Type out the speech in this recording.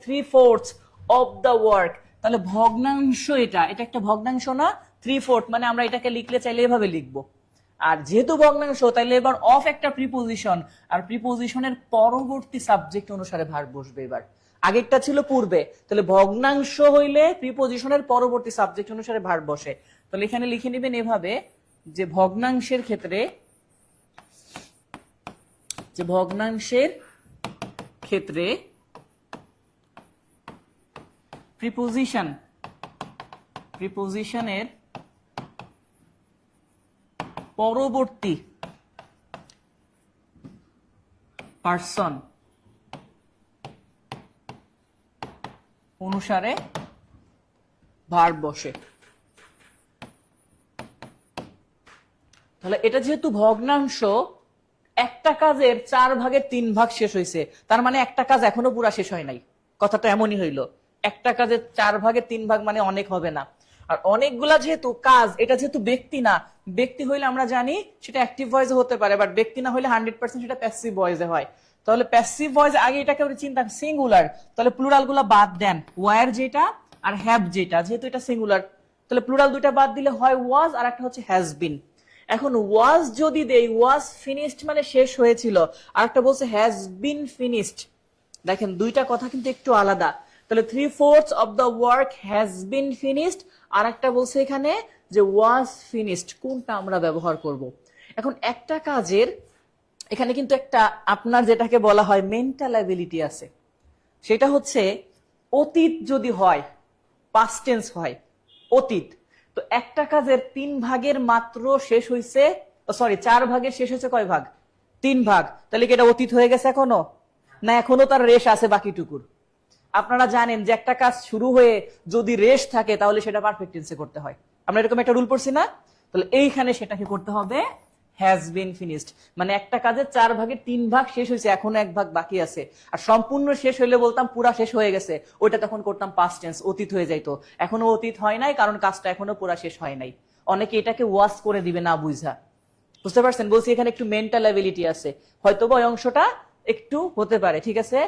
3/4 of the work. তাহলে ভগ্নাংশ, এটা একটা ভগ্নাংশ না? 3/4 মানে আমরা এটাকে লিখলে চাইলে এভাবে লিখবো। আর যেহেতু ভগ্নাংশ, তাইলে এবার অফ একটা প্রিপোজিশন, আর প্রিপোজিশনের পরবর্তী সাবজেক্ট অনুসারে ভার্ব বসবে। এবার আগেরটা ছিল পূর্বে, তাহলে ভগ্নাংশ হইলে প্রিপোজিশনের পরবর্তী সাবজেক্ট অনুসারে ভার্ব বসে। তাহলে এখানে লিখে নেবেন এভাবে যে ভগ্নাংশের ক্ষেত্রে প্রিপোজিশনের পরবর্তী পার্সন অনুসারে ভার্ব বসে। তাহলে এটা যেহেতু ভগ্নাংশ, একটা কাজের 4/3 শেষ হয়েছে, তার মানে একটা কাজ এখনো পুরা শেষ হয় নাই। কথাটা এমনই হইলো, একটা কাজের 4/3 মানে অনেক হবে না। আর অনেকগুলা যেহেতু কাজ, এটা যেহেতু ব্যক্তি না, ব্যক্তি হইলে আমরা জানি সেটা অ্যাক্টিভ ভয়েসে হতে পারে, বাট ব্যক্তি না হইলে 100% সেটা প্যাসিভ ভয়েসে হয়। তাহলে প্যাসিভ ভয়েস আগে এটাকে চিন্তা সিঙ্গুলার, তাহলে প্লুরাল গুলা বাদ দেন, ওয়ার যেটা আর হ্যাভ যেটা, যেহেতু এটা সিঙ্গুলার, তাহলে প্লুরাল দুইটা বাদ দিলে হয় ওয়াজ আর একটা হচ্ছে হ্যাজ বিন। এখন ওয়াজ যদি দেই, ওয়াজ ফিনিশড মানে শেষ হয়েছিল, আর একটা বলছে হ্যাজ বিন ফিনিশড। দেখেন দুইটা কথা কিন্তু একটু আলাদা। তাহলে 3/4 of the work has been finished, আর একটা বলছে এখানে যে ওয়াজ ফিনিশড। কোনটা আমরা ব্যবহার করব? এখন একটা কাজের এখানে কিন্তু একটা আপনার যেটাকে বলা হয় মেন্টাল অ্যাবিলিটি আছে, সেটা হচ্ছে অতীত যদি হয়, পাস্ট টেন্স হয়, অতীত, তো একটা কাজের 3 ভাগের মাত্র শেষ হয়েছে, সরি 4 ভাগের শেষ হয়েছে কয় ভাগ? 3 ভাগ। তাহলে কি এটা অতীত হয়ে গেছে এখনো? না, এখনো তার রেশ আছে বাকিটুকুর। আপনারা জানেন যে একটা কাজ শুরু হয়ে যদি রেশ থাকে তাহলে সেটা পারফেক্ট টেন্সে করতে হয়। আমরা এরকম একটা রুল পড়ছি না? তাহলে এইখানে সেটাকে করতে হবে হ্যাজ বিন ফিনিশড, মানে একটা কাজের 4/3 শেষ হয়েছে, এখনো 1 ভাগ বাকি আছে। আর সম্পূর্ণ শেষ হইলে বলতাম পুরা শেষ হয়ে গেছে, ওইটা তখন করতাম পাস্ট টেন্স, অতীত হয়ে যাইতো। এখনো অতীত হয় নাই, কারণ কাজটা এখনো পুরা শেষ হয় নাই। অনেকে এটাকে ওয়াজ করে দিবে না বুঝা। বুঝতে পারছেন? বলছি এখানে একটু মেন্টাল অ্যাবিলিটি আছে, হয়তো ওই অংশটা একটু হতে পারে। ঠিক আছে।